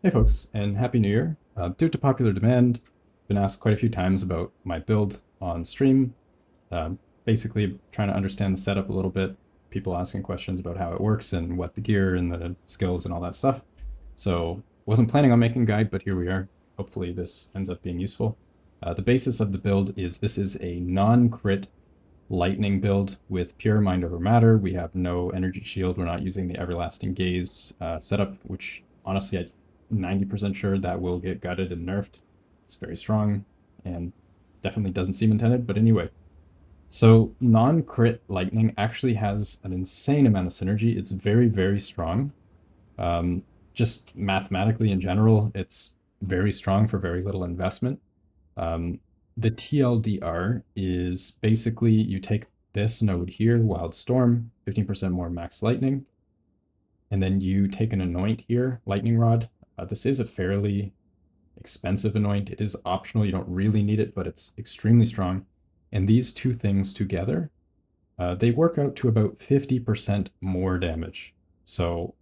Hey folks, and Happy New Year. Due to popular demand, I've been asked quite a few times about my build on stream. Basically trying to understand the setup a little bit, people asking questions about how it works and what the gear and the skills and all that stuff. So wasn't planning on making a guide, but here we are. Hopefully this ends up being useful. The basis of the build is this is a non-crit lightning build with pure mind over matter. We have no energy shield. We're not using the everlasting gaze setup, which honestly, I'm 90% sure that will get gutted and nerfed. It's very strong and definitely doesn't seem intended. But anyway, so non-crit lightning actually has an insane amount of synergy. It's very, very strong. Just mathematically in general, it's very strong for very little investment. Um, the TLDR is basically you take this node here, Wild Storm, 15% more max lightning, and then you take an anoint here, Lightning Rod. This is a fairly expensive anoint. It is optional. You don't really need it, but it's extremely strong. And these two things together, they work out to about 50% more damage. So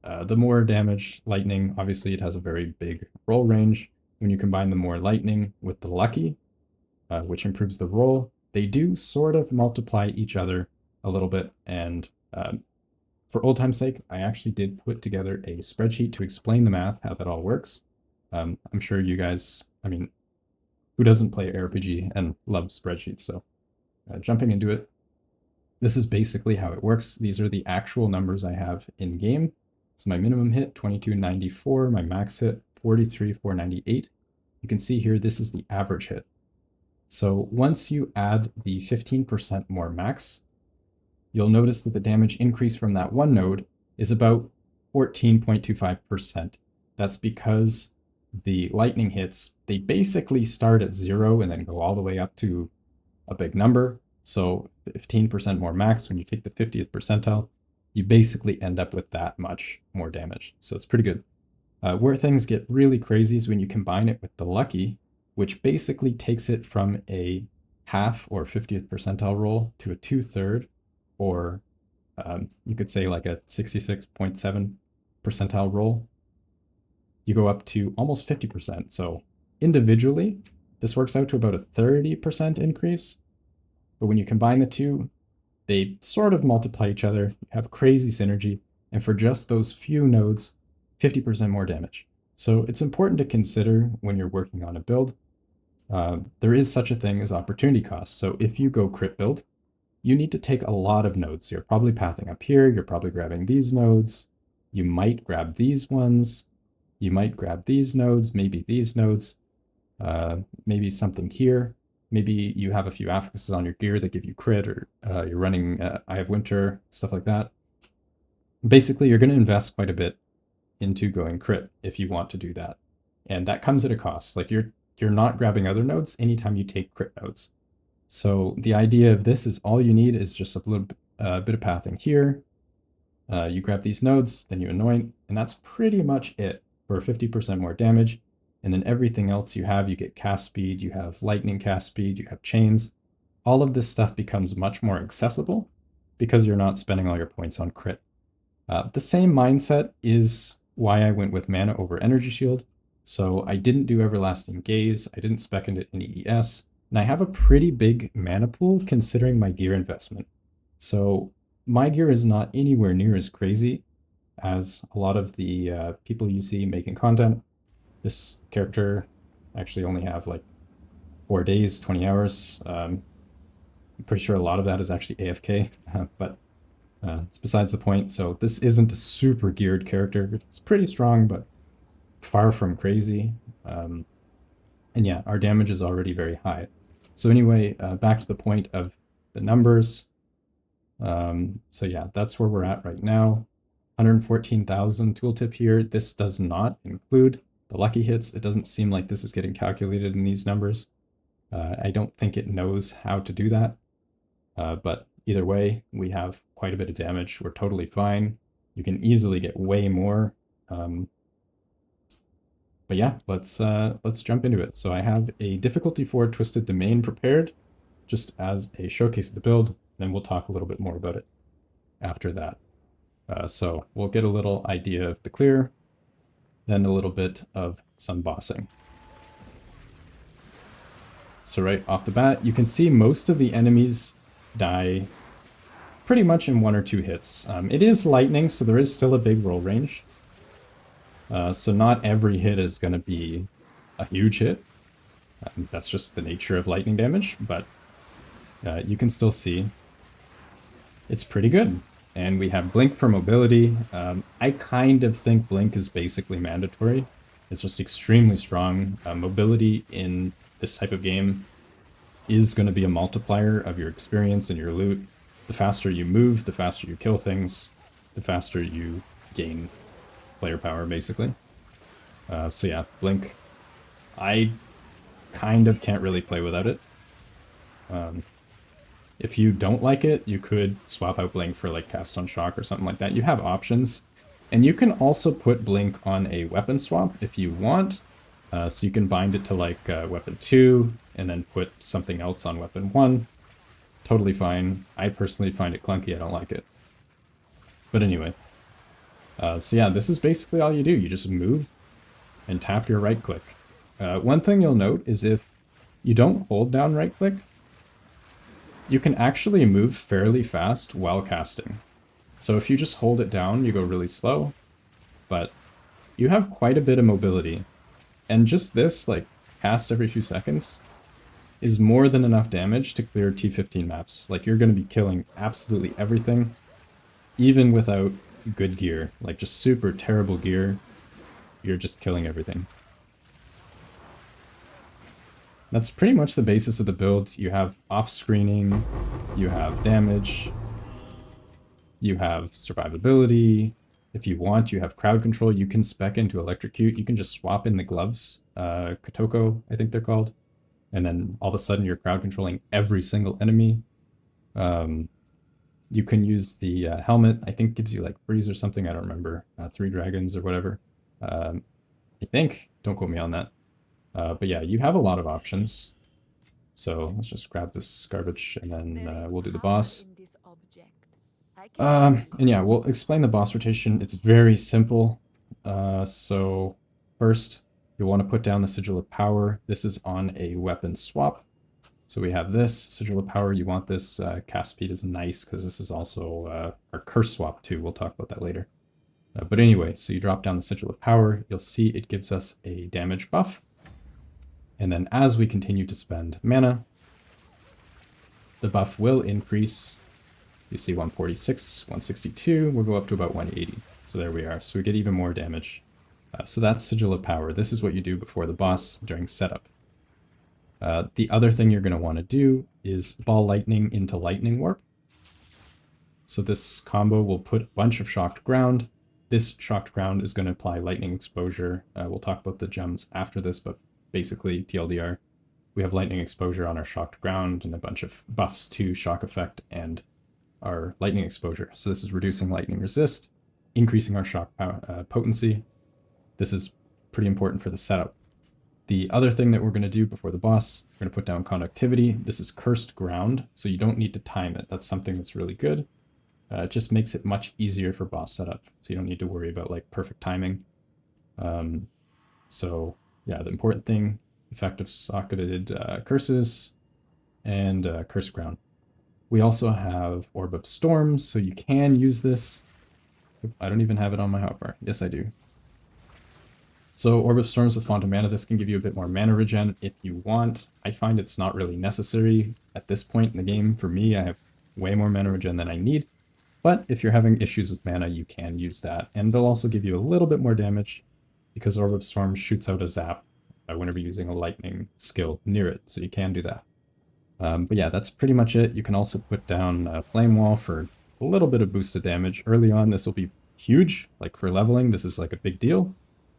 the more damage lightning, obviously it has a very big roll range. When you combine the more lightning with the lucky, which improves the roll, they do sort of multiply each other a little bit. And for old time's sake, I actually did put together a spreadsheet to explain the math, how that all works. I'm sure you guys, I mean, who doesn't play RPG and love spreadsheets? So jumping into it, this is basically how it works. These are the actual numbers I have in game. So my minimum hit, 2294, my max hit, 43,498. You can see here, this is the average hit. So once you add the 15% more max, you'll notice that the damage increase from that one node is about 14.25%. That's because the lightning hits, they basically start at 0 and then go all the way up to a big number. So 15% more max, when you take the 50th percentile, you basically end up with that much more damage. So it's pretty good. Where things get really crazy is when you combine it with the lucky, which basically takes it from a half or 50th percentile roll to a 2/3, or you could say like a 66.7 percentile roll. You go up to almost 50%. So individually, this works out to about a 30% increase. But when you combine the two, they sort of multiply each other, have crazy synergy, and for just those few nodes, 50% more damage. So it's important to consider when you're working on a build. There is such a thing as opportunity cost. So if you go crit build, you need to take a lot of nodes. You're probably pathing up here, you're probably grabbing these nodes, you might grab these ones, you might grab these nodes, maybe these nodes, maybe something here. Maybe you have a few affixes on your gear that give you crit, or you're running Eye of Winter, stuff like that. Basically, you're going to invest quite a bit into going crit if you want to do that. And that comes at a cost. Like you're not grabbing other nodes anytime you take crit nodes. So the idea of this is all you need is just a little bit of pathing here. You grab these nodes, then you anoint, and that's pretty much it for 50% more damage. And then everything else you have, you get cast speed, you have lightning cast speed, you have chains. All of this stuff becomes much more accessible because you're not spending all your points on crit. The same mindset is why I went with mana over energy shield. So I didn't do everlasting gaze, I didn't spec into any ES, and I have a pretty big mana pool considering my gear investment. So my gear is not anywhere near as crazy as a lot of the people you see making content. This character actually only have like 4 days, 20 hours. I'm pretty sure a lot of that is actually AFK, but it's besides the point. So this isn't a super geared character. It's pretty strong, but far from crazy. And yeah, our damage is already very high. So anyway, back to the point of the numbers. So yeah, that's where we're at right now. 114,000 tooltip here. This does not include the lucky hits. It doesn't seem like this is getting calculated in these numbers. I don't think it knows how to do that. But either way, we have quite a bit of damage. We're totally fine. You can easily get way more. But yeah, let's jump into it. So I have a difficulty 4 Twisted Domain prepared, just as a showcase of the build. Then we'll talk a little bit more about it after that. So we'll get a little idea of the clear. then a little bit of some bossing. So right off the bat, you can see most of the enemies die pretty much in 1 or 2 hits. It is lightning, so there is still a big roll range. So not every hit is going to be a huge hit. That's just the nature of lightning damage, but you can still see it's pretty good. And we have Blink for mobility. I kind of think Blink is basically mandatory. It's just extremely strong. Mobility in this type of game is going to be a multiplier of your experience and your loot. The faster you move, the faster you kill things, the faster you gain player power, basically. So yeah, Blink, I kind of can't really play without it. If you don't like it, you could swap out Blink for like Cast on Shock or something like that. You have options. And you can also put Blink on a weapon swap if you want. So you can bind it to like weapon 2 and then put something else on weapon 1. Totally fine. I personally find it clunky. I don't like it. But anyway. So yeah, this is basically all you do. You just move and tap your right click. One thing you'll note is if you don't hold down right click, you can actually move fairly fast while casting. So if you just hold it down, you go really slow, but you have quite a bit of mobility. And just this, like, cast every few seconds, is more than enough damage to clear T15 maps. Like, you're going to be killing absolutely everything, even without good gear. Like, just super terrible gear, you're just killing everything. That's pretty much the basis of the build. You have off-screening, you have damage, you have survivability. If you want, you have crowd control. You can spec into electrocute. You can just swap in the gloves, Kotoko, I think they're called. And then all of a sudden you're crowd controlling every single enemy. You can use the helmet. I think gives you like freeze or something. I don't remember. 3 dragons or whatever. I think. Don't quote me on that. But yeah, you have a lot of options. So let's just grab this garbage and then we'll do the boss. And yeah, we'll explain the boss rotation. It's very simple. So first, you'll want to put down the Sigil of Power. This is on a weapon swap. So we have this Sigil of Power. You want this cast speed is nice because this is also our curse swap too. We'll talk about that later. But anyway, so you drop down the Sigil of Power. You'll see it gives us a damage buff. And then as we continue to spend mana, the buff will increase. You see 146, 162, we'll go up to about 180. So there we are. So we get even more damage. So that's Sigil of Power. This is what you do before the boss during setup. The other thing you're going to want to do is Ball Lightning into Lightning Warp. So this combo will put a bunch of Shocked Ground. This Shocked Ground is going to apply Lightning Exposure. We'll talk about the gems after this, but basically TLDR. We have Lightning Exposure on our Shocked Ground and a bunch of buffs to Shock Effect and our lightning exposure. So this is reducing lightning resist, increasing our shock potency. This is pretty important for the setup. The other thing that we're going to do before the boss, we're going to put down conductivity. This is cursed ground, so you don't need to time it. That's something that's really good. It just makes it much easier for boss setup, so you don't need to worry about like perfect timing. So yeah, the important thing, effective socketed curses and cursed ground. We also have Orb of Storms, so you can use this. I don't even have it on my hotbar. Yes, I do. So Orb of Storms with Font of Mana, this can give you a bit more mana regen if you want. I find it's not really necessary at this point in the game. For me, I have way more mana regen than I need. But if you're having issues with mana, you can use that. And they'll also give you a little bit more damage because Orb of Storms shoots out a zap whenever you're using a lightning skill near it. So you can do that. But yeah, that's pretty much it. You can also put down Flame Wall for a little bit of boosted damage. Early on, this will be huge. Like for leveling, this is like a big deal.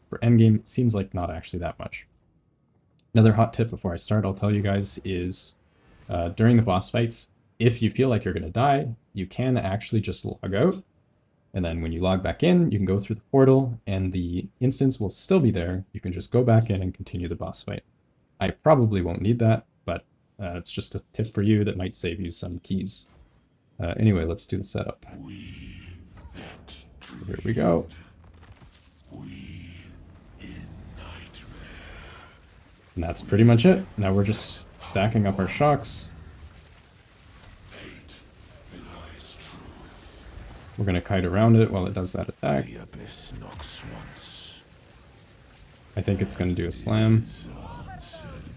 For endgame, seems like not actually that much. Another hot tip before I start, I'll tell you guys is during the boss fights, if you feel like you're going to die, you can actually just log out. And then when you log back in, you can go through the portal and the instance will still be there. You can just go back in and continue the boss fight. I probably won't need that, but it's just a tip for you that might save you some keys. Anyway, let's do the setup. Here we go. And that's pretty much it. Now we're just stacking up our shocks. We're going to kite around it while it does that attack. I think it's going to do a slam.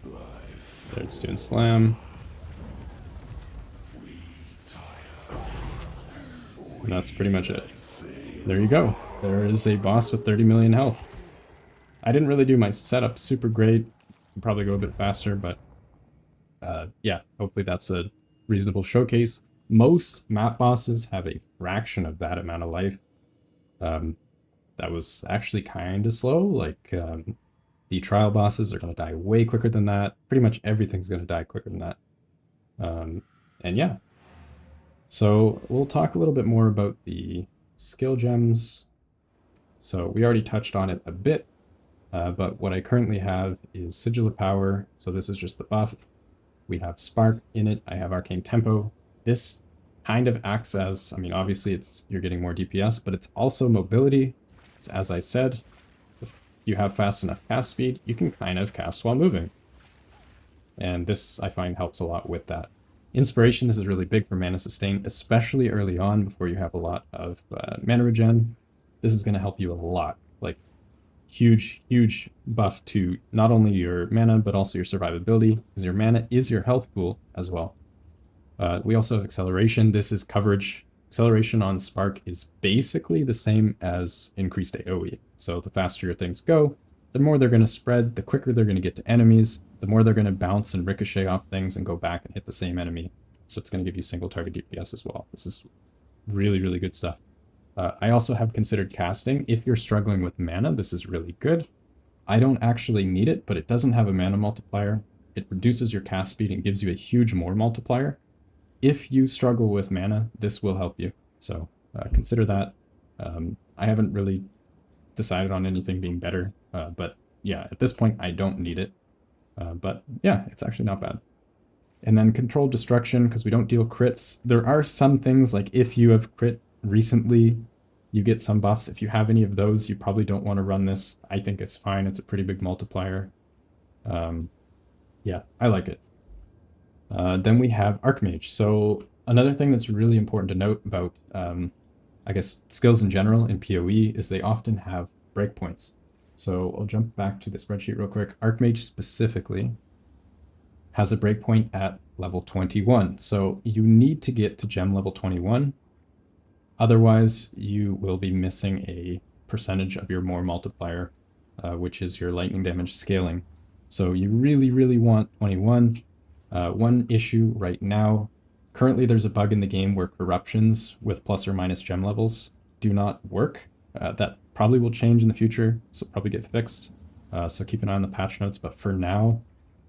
There, it's doing slam. And that's pretty much it. There you go. There is a boss with 30 million health. I didn't really do my setup super great. I'll probably go a bit faster, but yeah, hopefully that's a reasonable showcase. Most map bosses have a fraction of that amount of life. That was actually kind of slow. Like, the trial bosses are going to die way quicker than that. Pretty much everything's going to die quicker than that. And yeah. So we'll talk a little bit more about the skill gems. So we already touched on it a bit, but what I currently have is Sigil of Power. So this is just the buff. We have Spark in it. I have Arcane Tempo. This kind of acts as, I mean, obviously you're getting more DPS, but it's also mobility. So as I said, if you have fast enough cast speed, you can kind of cast while moving. And this, I find, helps a lot with that. Inspiration, this is really big for mana sustain, especially early on before you have a lot of mana regen. This is going to help you a lot. Like, huge, huge buff to not only your mana, but also your survivability, because your mana is your health pool as well. We also have acceleration. This is coverage. Acceleration on Spark is basically the same as increased AoE. So the faster your things go, the more they're going to spread, the quicker they're going to get to enemies, the more they're going to bounce and ricochet off things and go back and hit the same enemy. So it's going to give you single target DPS as well. This is really, really good stuff. I also have considered casting. If you're struggling with mana, this is really good. I don't actually need it, but it doesn't have a mana multiplier. It reduces your cast speed and gives you a huge more multiplier. If you struggle with mana, this will help you. So consider that. I haven't really decided on anything being better, but yeah, at this point, I don't need it. But yeah, it's actually not bad. And then controlled destruction, because we don't deal crits. There are some things, like if you have crit recently, you get some buffs. If you have any of those, you probably don't want to run this. I think it's fine. It's a pretty big multiplier. Yeah, I like it. Then we have Archmage. So another thing that's really important to note about, I guess, skills in general in PoE is they often have breakpoints. So I'll jump back to the spreadsheet real quick. Archmage specifically has a breakpoint at level 21. So you need to get to gem level 21. Otherwise, you will be missing a percentage of your more multiplier, which is your lightning damage scaling. So you really, really want 21. One issue right now, currently there's a bug in the game where corruptions with plus or minus gem levels do not work. That probably will change in the future, so probably get fixed. So keep an eye on the patch notes, but for now,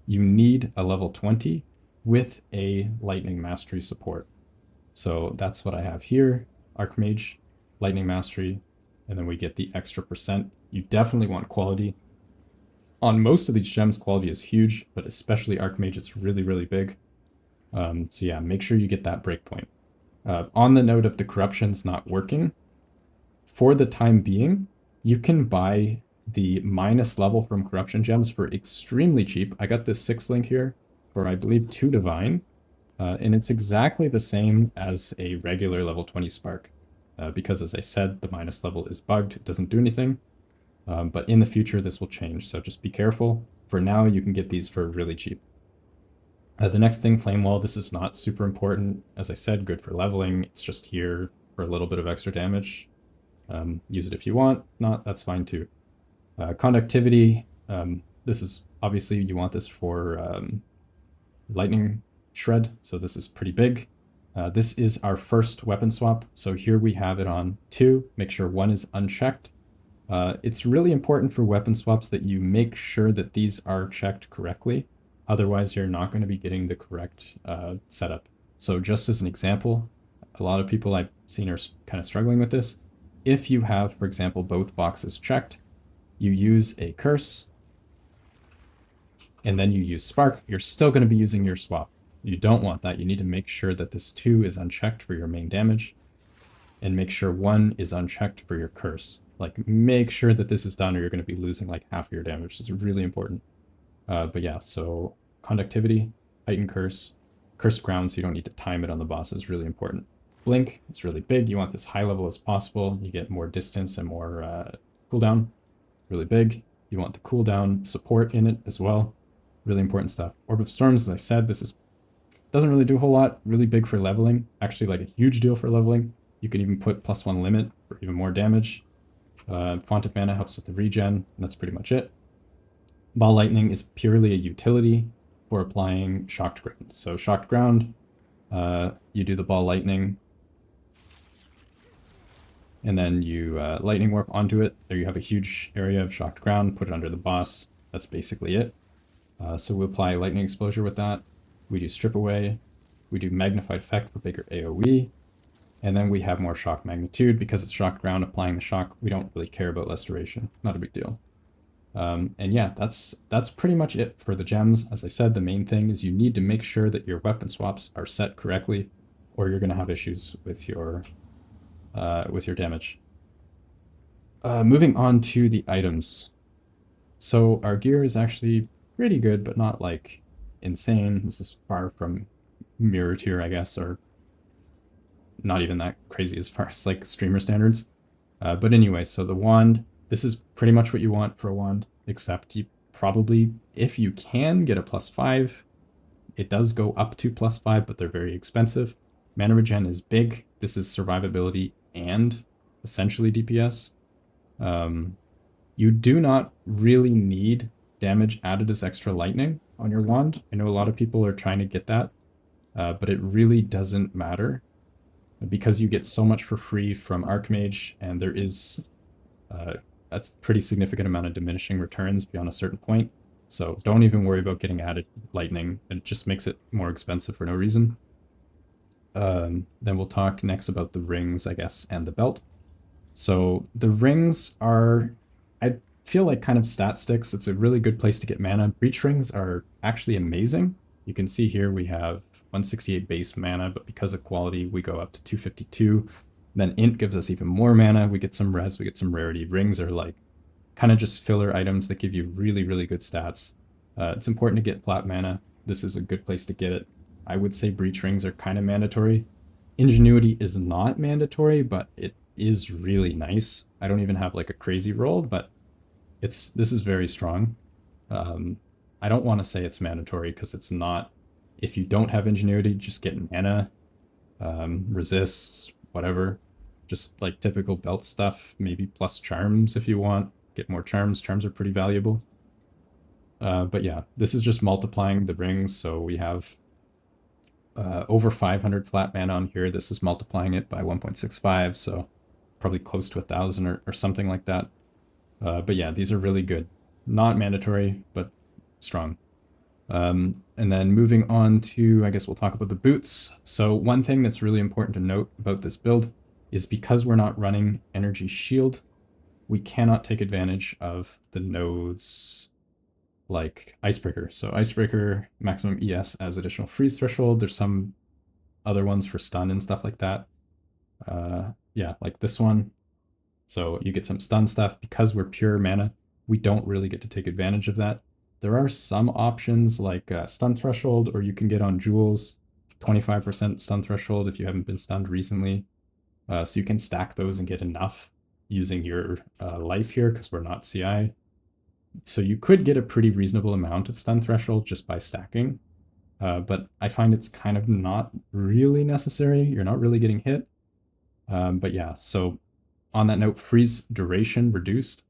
you need a level 20 with a Lightning Mastery support. So that's what I have here. Archmage, Lightning Mastery, and then we get the extra percent. You definitely want quality. On most of these gems, quality is huge, but especially Archmage, it's really, really big. So yeah, make sure you get that breakpoint. On the note of the corruptions not working, for the time being, you can buy the minus level from corruption gems for extremely cheap. I got this 6 link here for, I believe, 2 divine, and it's exactly the same as a regular level 20 spark, because as I said, the minus level is bugged, it doesn't do anything. But in the future, this will change, so just be careful. For now, you can get these for really cheap. The next thing, Flame Wall, this is not super important. As I said, good for leveling. It's just here for a little bit of extra damage. Use it if you want. Not, that's fine too. Conductivity, this is, obviously, you want this for Lightning Shred, so this is pretty big. This is our first weapon swap, so here we have it on 2. Make sure 1 is unchecked. It's really important for weapon swaps that you make sure that these are checked correctly. Otherwise, you're not going to be getting the correct setup. So just as an example, a lot of people I've seen are kind of struggling with this. If you have, for example, both boxes checked, you use a curse, and then you use spark, you're still going to be using your swap. You don't want that. You need to make sure that this 2 is unchecked for your main damage, and make sure 1 is unchecked for your curse. Like, make sure that this is done or you're going to be losing like half of your damage. It's really important. But yeah, so conductivity, heightened curse, cursed ground, so you don't need to time it on the boss is really important. Blink, it's really big. You want this high level as possible. You get more distance and more cooldown. Really big. You want the cooldown support in it as well. Really important stuff. Orb of Storms, as I said, this is doesn't really do a whole lot. Really big for leveling. Actually, like a huge deal for leveling. You can even put +1 limit for even more damage. Font of Mana helps with the regen, and that's pretty much it. Ball Lightning is purely a utility for applying Shocked Ground. So Shocked Ground, you do the Ball Lightning, and then you Lightning Warp onto it. There you have a huge area of Shocked Ground, put it under the boss. That's basically it. So we apply Lightning Exposure with that. We do Strip Away. We do Magnified Effect for bigger AoE. And then we have more Shock Magnitude. Because it's Shocked Ground, applying the shock, we don't really care about Restoration. Not a big deal. And yeah, that's pretty much it for the gems. As I said, the main thing is you need to make sure that your weapon swaps are set correctly, or you're going to have issues with your damage. Moving on to the items. So our gear is actually pretty good, but not like insane. This is far from mirror tier, I guess, or not even that crazy as far as like streamer standards. But anyway, so the wand, this is pretty much what you want for a wand, except you probably, if you can, get a +5. It does go up to +5, but they're very expensive. Mana regen is big. This is survivability and essentially DPS. You do not really need damage added as extra lightning on your wand. I know a lot of people are trying to get that, but it really doesn't matter because you get so much for free from Archmage, and there is a pretty significant amount of diminishing returns beyond a certain point. So don't even worry about getting added lightning. It just makes it more expensive for no reason. Then we'll talk next about the rings, I guess, and the belt. So the rings are, I feel like, kind of stat sticks. It's a really good place to get mana. Breach rings are actually amazing. You can see here we have 168 base mana, but because of quality, we go up to 252. Then int gives us even more mana. We get some res, we get some rarity. Rings are like kind of just filler items that give you really, really good stats. It's important to get flat mana. This is a good place to get it. I would say breach rings are kind of mandatory. Ingenuity is not mandatory, but it is really nice. I don't even have like a crazy roll, but this is very strong. I don't want to say it's mandatory because it's not. If you don't have ingenuity, just get mana, resists, whatever. Just like typical belt stuff, maybe plus charms if you want. Get more charms. Charms are pretty valuable. But yeah, this is just multiplying the rings. So we have over 500 flat mana on here. This is multiplying it by 1.65, so probably close to 1,000 or something like that. But yeah, these are really good. Not mandatory, but strong. And then moving on to, I guess we'll talk about the boots. So one thing that's really important to note about this build is because we're not running Energy Shield, we cannot take advantage of the nodes like Icebreaker. So Icebreaker, maximum ES as additional freeze threshold. There's some other ones for stun and stuff like that. Yeah, like this one. So you get some stun stuff. Because we're pure mana, we don't really get to take advantage of that. There are some options like stun threshold, or you can get on jewels, 25% stun threshold if you haven't been stunned recently. So you can stack those and get enough using your life here because we're not CI. So you could get a pretty reasonable amount of stun threshold just by stacking. But I find it's kind of not really necessary. You're not really getting hit. But yeah, so on that note, freeze duration reduced,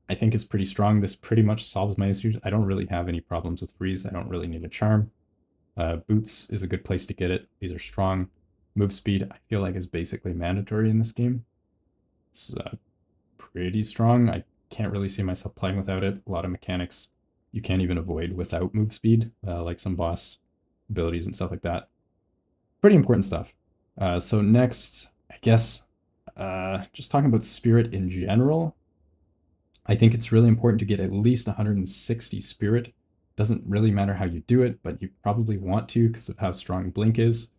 I think is pretty strong. This pretty much solves my issues. I don't really have any problems with freeze. I don't really need a charm. Boots is a good place to get it. These are strong. Move speed, I feel like, is basically mandatory in this game. It's pretty strong. I can't really see myself playing without it. A lot of mechanics you can't even avoid without move speed, like some boss abilities and stuff like that. Pretty important stuff. So next, I guess, just talking about spirit in general, I think it's really important to get at least 160 spirit. Doesn't really matter how you do it, but you probably want to because of how strong blink is.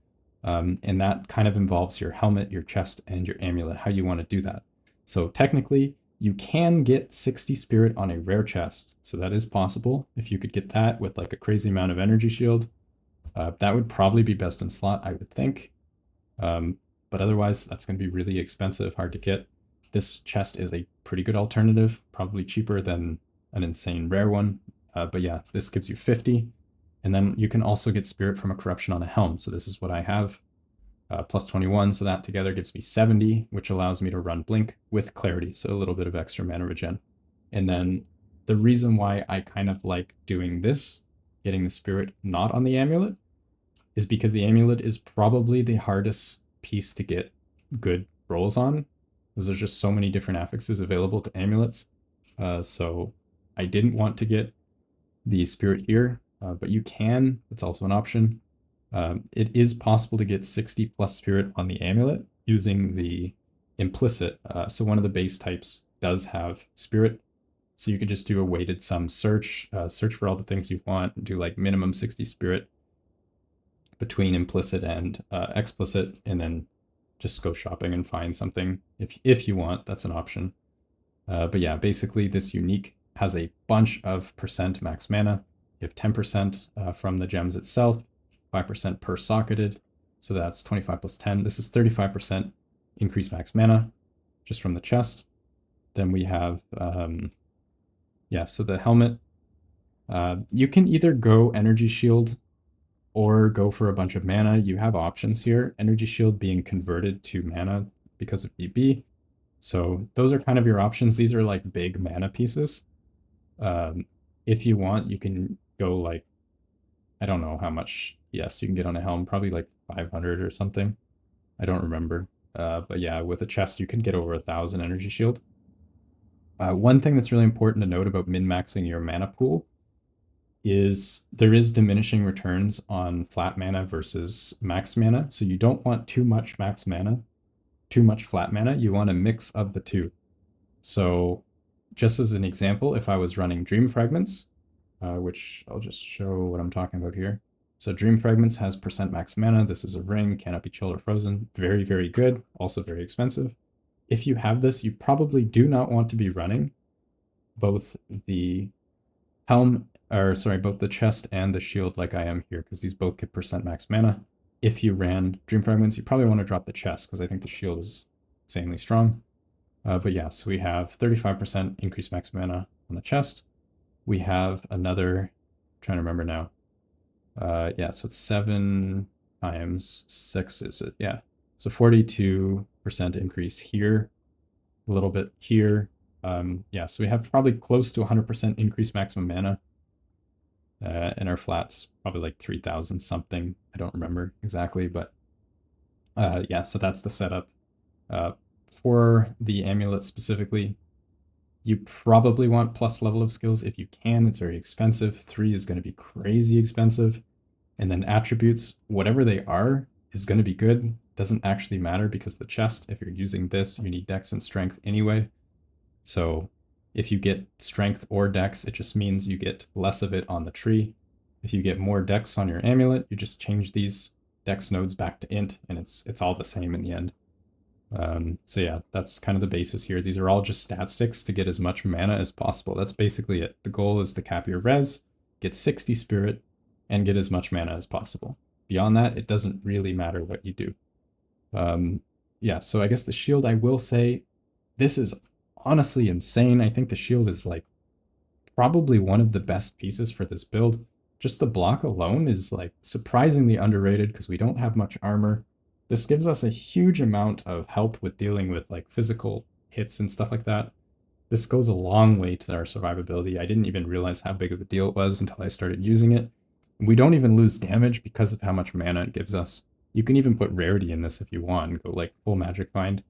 And that kind of involves your helmet, your chest, and your amulet, how you want to do that. So technically, You can get 60 spirit on a rare chest, so that is possible. If you could get that with like a crazy amount of energy shield, that would probably be best in slot, I would think. But otherwise, that's going to be really expensive, hard to get. This chest is a pretty good alternative, probably cheaper than an insane rare one. But yeah, this gives you 50. And then you can also get spirit from a corruption on a helm. So this is what I have, plus 21. So that together gives me 70, which allows me to run blink with clarity. So a little bit of extra mana regen. And then the reason why I kind of like doing this, getting the spirit not on the amulet, is because the amulet is probably the hardest piece to get good rolls on, because there's just so many different affixes available to amulets. So I didn't want to get the spirit here, but you can. It's also an option. It is possible to get 60 plus spirit on the amulet using the implicit. So one of the base types does have spirit. So you could just do a weighted sum search, search for all the things you want, and do like minimum 60 spirit between implicit and explicit, and then just go shopping and find something if you want. That's an option. But yeah, basically this unique has a bunch of percent max mana. You have 10% from the gems itself, 5% per socketed. So that's 25 plus 10. This is 35% increased max mana just from the chest. Then we have, yeah, so the helmet. You can either go energy shield or go for a bunch of mana. You have options here. Energy shield being converted to mana because of EB. So those are kind of your options. These are like big mana pieces. If you want, you can go like, I don't know how much, yes, you can get on a helm, probably like 500 or something. I don't remember. But yeah, with a chest, you can get over 1,000 energy shield. One thing that's really important to note about min-maxing your mana pool is there is diminishing returns on flat mana versus max mana. So you don't want too much max mana, too much flat mana. You want a mix of the two. So just as an example, if I was running Dream Fragments, which I'll just show what I'm talking about here. So Dream Fragments has percent max mana. This is a ring, cannot be chilled or frozen. Very, very good. Also very expensive. If you have this, you probably do not want to be running both the helm, or sorry, both the chest and the shield like I am here, because these both get percent max mana. If you ran Dream Fragments, you probably want to drop the chest, because I think the shield is insanely strong. But yeah, so we have 35% increased max mana on the chest. We have another, I'm trying to remember now. Yeah, so it's 7 times 6, is it? Yeah. So 42% increase here, a little bit here. Yeah, so we have probably close to 100% increased maximum mana. And our flats probably like 3,000 something. I don't remember exactly, but yeah, so that's the setup. For the amulet specifically, you probably want plus level of skills if you can. It's very expensive. 3 is going to be crazy expensive. And then attributes, whatever they are, is going to be good. Doesn't actually matter because the chest, if you're using this, you need dex and strength anyway. So if you get strength or dex, it just means you get less of it on the tree. If you get more dex on your amulet, you just change these dex nodes back to int, and it's all the same in the end. So yeah, that's kind of the basis here. These are all just stat sticks to get as much mana as possible. That's basically it. The goal is to cap your res, get 60 spirit, and get as much mana as possible. Beyond that, it doesn't really matter what you do. Yeah, so I guess the shield, I will say, this is honestly insane. I think the shield is like probably one of the best pieces for this build. Just the block alone is like surprisingly underrated because we don't have much armor. This gives us a huge amount of help with dealing with like physical hits and stuff like that. This goes a long way to our survivability. I didn't even realize how big of a deal it was until I started using it. We don't even lose damage because of how much mana it gives us. You can even put rarity in this if you want and go like full magic find.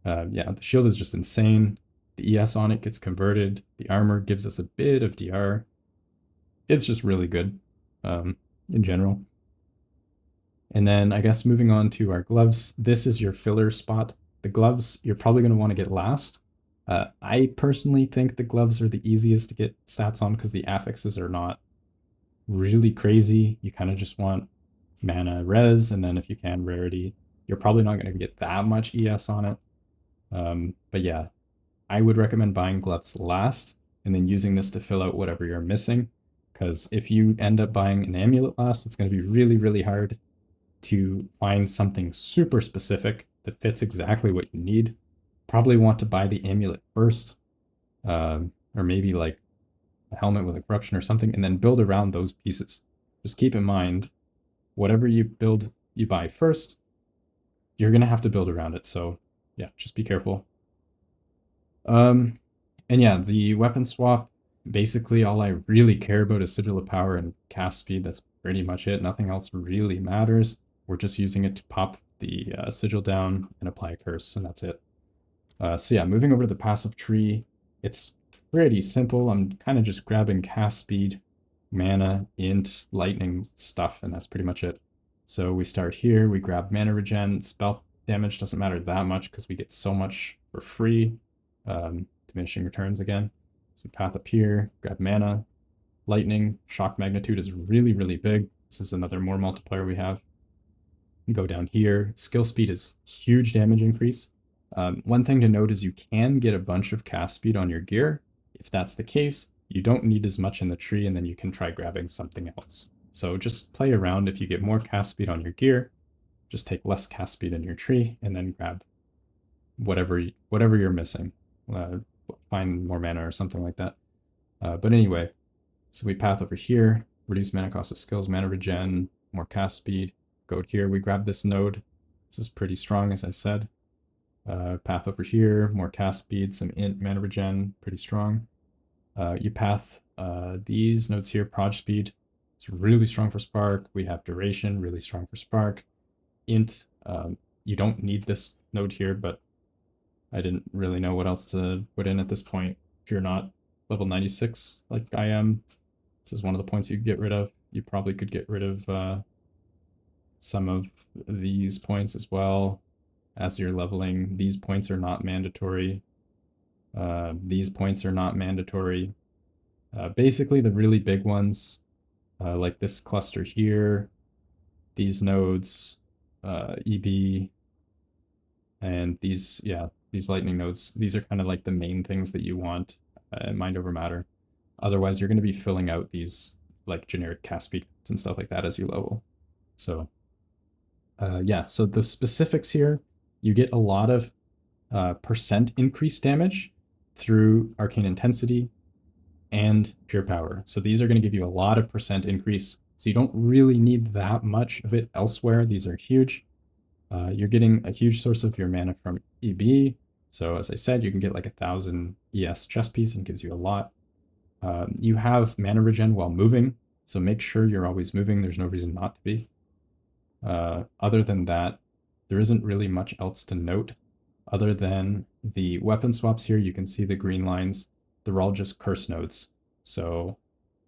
Yeah, the shield is just insane. The ES on it gets converted. The armor gives us a bit of DR. It's just really good in general. And then I guess moving on to our gloves, this is your filler spot. The gloves, you're probably going to want to get last. I personally think the gloves are the easiest to get stats on because the affixes are not really crazy. You kind of just want mana res, and then if you can rarity. You're probably not going to get that much ES on it. But yeah, I would recommend buying gloves last and then using this to fill out whatever you're missing. Because if you end up buying an amulet last, it's going to be really, really hard to find something super specific that fits exactly what you need. Probably want to buy the amulet first, or maybe like a helmet with a corruption or something, and then build around those pieces. Just keep in mind, whatever you buy first, you're going to have to build around it. So yeah, just be careful. And yeah, the weapon swap, basically all I really care about is Sigil of Power and cast speed. That's pretty much it. Nothing else really matters. We're just using it to pop the sigil down and apply a curse, and that's it. So yeah, moving over to the passive tree, it's pretty simple. I'm kind of just grabbing cast speed, mana, int, lightning stuff, and that's pretty much it. So we start here, we grab mana regen, spell damage doesn't matter that much because we get so much for free. Diminishing returns again. So path up here, grab mana, lightning, shock magnitude is really, really big. This is another more multiplier we have. Go down here, skill speed is huge damage increase. One thing to note is you can get a bunch of cast speed on your gear. If that's the case, you don't need as much in the tree, and then you can try grabbing something else. So just play around. If you get more cast speed on your gear, just take less cast speed in your tree, and then grab whatever you're missing. Find more mana or something like that. But anyway, so we path over here, reduce mana cost of skills, mana regen, more cast speed. Go here, we grab this node. This is pretty strong, as I said. Path over here, more cast speed, some int, mana regen, pretty strong. You path these nodes here, proj speed. It's really strong for spark. We have duration, really strong for spark. Int, you don't need this node here, but I didn't really know what else to put in at this point. If you're not level 96 like I am, this is one of the points you could get rid of. You probably could get rid of some of these points as well as you're leveling. These points are not mandatory. These points are not mandatory. Basically, the really big ones, like this cluster here, these nodes, EB, and these lightning nodes, these are kind of like the main things that you want in Mind Over Matter. Otherwise, you're going to be filling out these like generic cast speeds and stuff like that as you level. So yeah, so the specifics here, you get a lot of percent increased damage through Arcane Intensity and Pure Power. So these are going to give you a lot of percent increase. So you don't really need that much of it elsewhere. These are huge. You're getting a huge source of your mana from EB. So as I said, you can get like 1,000 ES chest piece and gives you a lot. You have mana regen while moving, so make sure you're always moving. There's no reason not to be. Other than that, there isn't really much else to note other than the weapon swaps here. You can see the green lines. They're all just curse nodes. So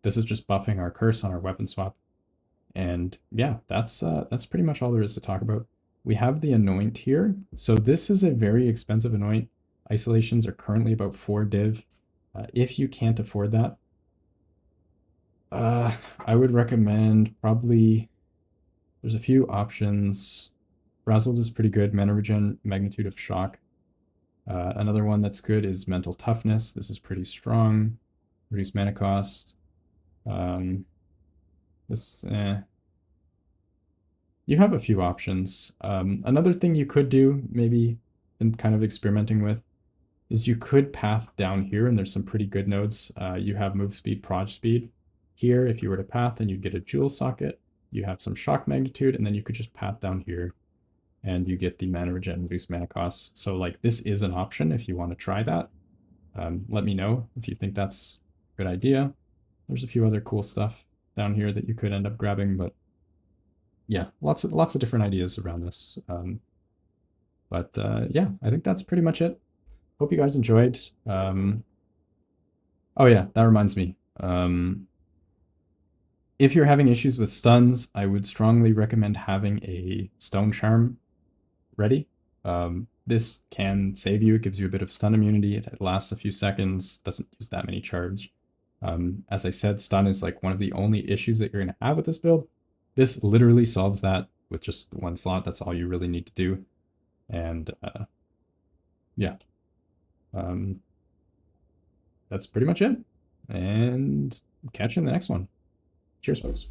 this is just buffing our curse on our weapon swap. And yeah, that's pretty much all there is to talk about. We have the anoint here. So this is a very expensive anoint. Isolations are currently about 4 div. If you can't afford that, I would recommend probably, there's a few options. Frazzled is pretty good. Mana regen, magnitude of shock. Another one that's good is mental toughness. This is pretty strong. Reduce mana cost. You have a few options. Another thing you could do, maybe, and kind of experimenting with, is you could path down here, and there's some pretty good nodes. You have move speed, proj speed. Here, if you were to path, then you'd get a jewel socket. You have some shock magnitude, and then you could just path down here, and you get the mana regen, reduce mana costs. So like this is an option if you want to try that. Let me know if you think that's a good idea. There's a few other cool stuff down here that you could end up grabbing, but yeah, lots of different ideas around this. Yeah, I think that's pretty much it. Hope you guys enjoyed. Oh yeah, that reminds me. If you're having issues with stuns, I would strongly recommend having a stone charm ready. This can save you. It gives you a bit of stun immunity. It lasts a few seconds, doesn't use that many charge. As I said, stun is like one of the only issues that you're going to have with this build. This literally solves that with just 1 slot. That's all you really need to do. And yeah. that's pretty much it. And catch you in the next one. Cheers, folks.